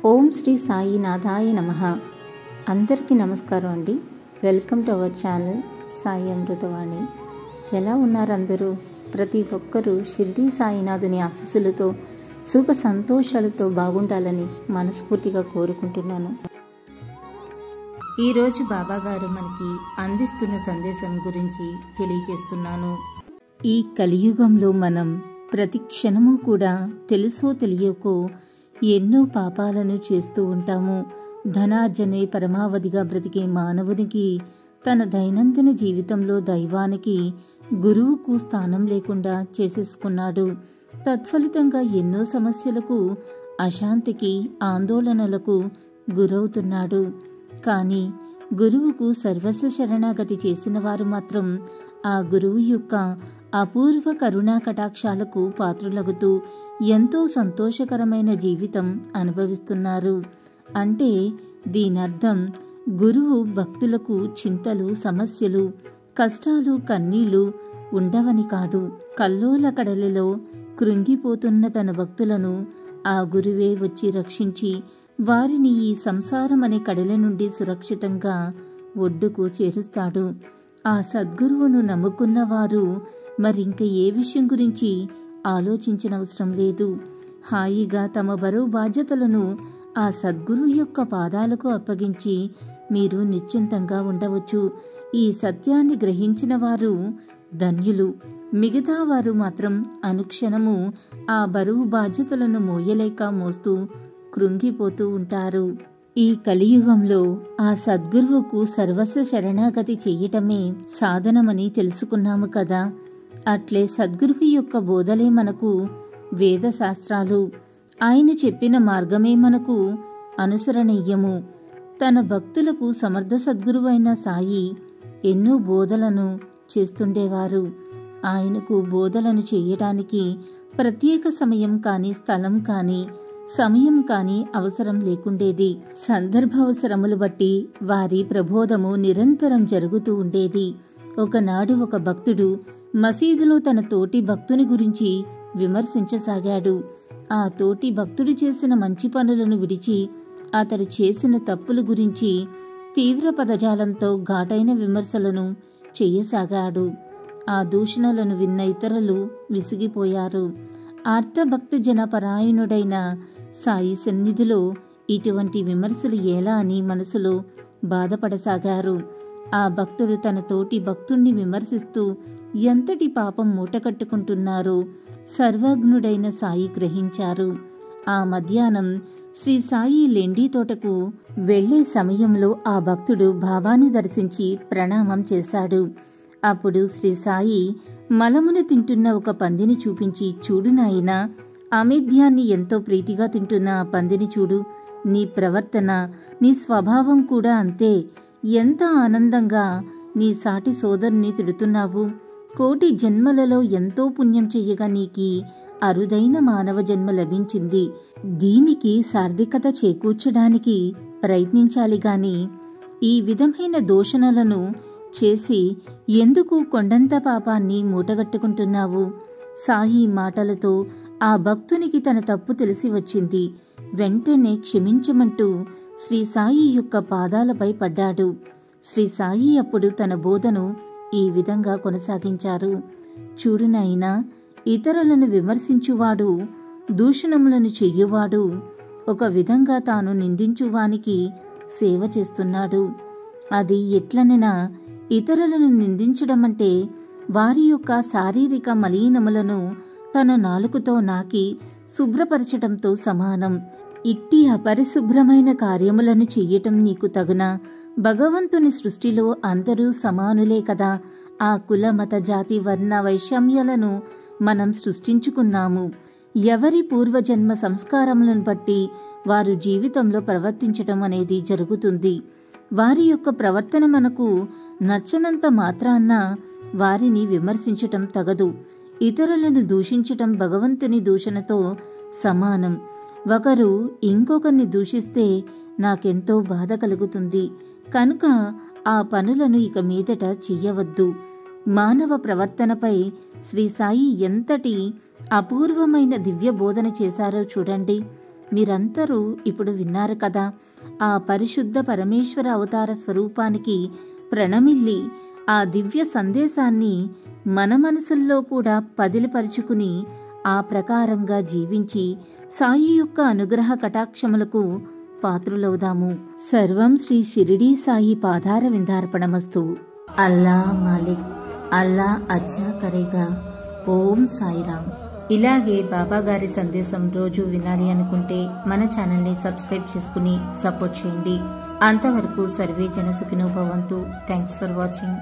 ఓం శ్రీ సాయినాథాయ నమః. అందరికీ నమస్కారం అండి. Welcome to our channel Sai Amruthavani. ఎలా ఉన్నారు అందరూ? ప్రతి ఒక్కరూ షిరిడి సాయినాథుని ఆశీస్సులతో సుఖ సంతోషాలతో బాగుండాలని మనస్ఫూర్తిగా కోరుకుంటున్నాను. ఈరోజు బాబాగారు మనకి అందిస్తున్న సందేశం గురించి తెలియజేస్తున్నాను. ఈ కలియుగంలో మనం ప్రతి క్షణము కూడా తెలుసో తెలియకో ఎన్నో పాపాలను చేస్తూ ఉంటాము. ధనార్జనే పరమావధిగా బ్రతికే మానవునికి తన దైనందిన జీవితంలో దైవానికి గురువుకు స్థానం లేకుండా చేసేసుకున్నాడు. తత్ఫలితంగా ఎన్నో సమస్యలకు, అశాంతికి, ఆందోళనలకు గురవుతున్నాడు. కానీ గురువుకు సర్వస్వ శరణాగతి చేసిన వారు మాత్రం ఆ గురువు యొక్క అపూర్వ కరుణా కటాక్షాలకు పాత్రులగుతూ ఎంతో సంతోషకరమైన జీవితం అనుభవిస్తున్నారు. అంటే దీనర్థం గురువు భక్తులకు చింతలు, సమస్యలు, కష్టాలు, కన్నీళ్లు ఉండవని కాదు. కల్లోల కడలిలో కృంగిపోతున్న తన భక్తులను ఆ గురువే వచ్చి రక్షించి వారిని ఈ సంసారం అనే కడల నుండి సురక్షితంగా ఒడ్డుకు చేరుస్తాడు. ఆ సద్గురువును నమ్ముకున్న వారు మరింక ఏ విషయం గురించి ఆలోచించనవసరం లేదు. హాయిగా తమ బరువు బాధ్యతలను ఆ సద్గురువు యొక్క పాదాలకు అప్పగించి మీరు నిశ్చింతంగా ఉండవచ్చు. ఈ సత్యాన్ని గ్రహించిన వారు ధన్యులు. మిగతా వారు మాత్రం అనుక్షణము ఆ బరువు బాధ్యతలను మోయలేక మోస్తూ కృంగిపోతూ ఉంటారు. ఈ కలియుగంలో ఆ సద్గురువుకు సర్వస్వ శరణాగతి చెయ్యటమే సాధనమని తెలుసుకున్నాము కదా. అట్లే సద్గురువు యొక్క బోధలే మనకు వేద శాస్త్రాలు. ఆయన చెప్పిన మార్గమే మనకు అనుసరణీయము. తన భక్తులకు సమర్థ సద్గురువైన సాయి ఎన్నో బోధలను చేస్తుండేవారు. ఆయనకు బోధలను చేయటానికి ప్రత్యేక సమయం కానీ, స్థలం కానీ, సమయం కానీ అవసరం లేకుండేది. సందర్భావసరములు బట్టి వారి ప్రబోధము నిరంతరం జరుగుతూ ఉండేది. ఒకనాడు ఒక భక్తుడు మసీదులో తన తోటి భక్తుని గురించి విమర్శించసాగాడు. ఆ తోటి భక్తుడు చేసిన మంచి పనులను విడిచి అతడు చేసిన తప్పుల గురించి తీవ్ర పదజాలంతో ఘాటైన విమర్శలను చెయ్యసాగాడు. ఆ దూషణలను విన్న ఇతరులు విసిగిపోయారు. ఆర్తభక్త జనపరాయణుడైన సాయి సన్నిధిలో ఇటువంటి విమర్శలు ఎలా అని మనసులో బాధపడసాగారు. ఆ భక్తుడు తన తోటి భక్తుణ్ణి విమర్శిస్తూ ఎంతటి పాపం మూటకట్టుకుంటున్నారో సర్వజ్ఞుడైన సాయి గ్రహించారు. ఆ మధ్యాహ్నం శ్రీ సాయి లెండి తోటకు వెళ్లే సమయంలో ఆ భక్తుడు బాబాను దర్శించి ప్రణామం చేశాడు. అప్పుడు శ్రీ సాయి మలమును తింటున్న ఒక పందిని చూపించి, చూడు నాయనా, అమేధ్యాన్ని ఎంతో ప్రీతిగా తింటున్న ఆ పందిని చూడు. నీ ప్రవర్తన, నీ స్వభావం కూడా అంతే. ఎంత ఆనందంగా నీ సాటి సోదరుని తిడుతున్నావు. కోటి జన్మలలో ఎంతో పుణ్యం చెయ్యగా నీకి అరుదైన మానవ జన్మ లభించింది. దీనికి సార్థకత చేకూర్చడానికి ప్రయత్నించాలి గాని ఈ విధమైన దూషణలను చేసి ఎందుకు కొండంత పాపాన్ని మూటగట్టుకుంటున్నావు? సాయి మాటలతో ఆ భక్తునికి తన తప్పు తెలిసి వచ్చింది. వెంటనే క్షమించమంటూ శ్రీ సాయి యొక్క పాదాలపై పడ్డాడు. శ్రీ సాయి అప్పుడు తన బోధను ఈ విధంగా కొనసాగించారు. చూడు నాయనా, ఇతరులను విమర్శించువాడు, దూషణములను చెయ్యువాడు ఒక విధంగా తాను నిందించువానికి సేవ చేస్తున్నాడు. అది ఎట్లనైనా ఇతరులను నిందించడమంటే వారి యొక్క శారీరక మలీనములను తన నాలుకతో నాకి శుభ్రపరచటంతో సమానం. ఇట్టి అపరిశుభ్రమైన కార్యములను చెయ్యటం నీకు తగునా? భగవంతుని సృష్టిలో అందరూ సమానులే కదా. ఆ కుల, మత, జాతి, వర్ణ వైషమ్యాలను మనం సృష్టించుకున్నాము. ఎవరి పూర్వజన్మ సంస్కారములను బట్టి వారు జీవితంలో ప్రవర్తించటం అనేది జరుగుతుంది. వారి యొక్క ప్రవర్తన మనకు నచ్చనంత మాత్రాన వారిని విమర్శించటం తగదు. ఇతరులను దూషించటం భగవంతుని దూషణతో సమానం. ఒకరు ఇంకొకరిని దూషిస్తే నాకెంతో బాధ కలుగుతుంది. కనుక ఆ పనులను ఇక మీదట చెయ్యవద్దు. మానవ ప్రవర్తనపై శ్రీ సాయి ఎంతటి అపూర్వమైన దివ్య బోధన చేశారో చూడండి. మీరందరూ ఇప్పుడు విన్నారు కదా, ఆ పరిశుద్ధ పరమేశ్వర అవతార స్వరూపానికి ప్రణమిల్లి ఆ దివ్య సందేశాన్ని మన మనసుల్లో కూడా పదిలపరుచుకుని ఆ ప్రకారంగా జీవించి సాయి యొక్క అనుగ్రహ కటాక్షములకు పాత్రులవుదాము. సర్వం శ్రీ షిరిడీ సాయి పాదార విందార్పణమస్తు. అల్లా మాలిక్, అల్లా అచ్చా కరేగా. ఓం సాయిరామ్. ఇలాగే బాబాగారి సందేశం రోజు వినాలి అనుకుంటే మన ఛానల్ని సబ్స్క్రైబ్ చేసుకుని సపోర్ట్ చేయండి. అంతవరకు సర్వే జన సుఖినో భవంతు. Thanks for watching.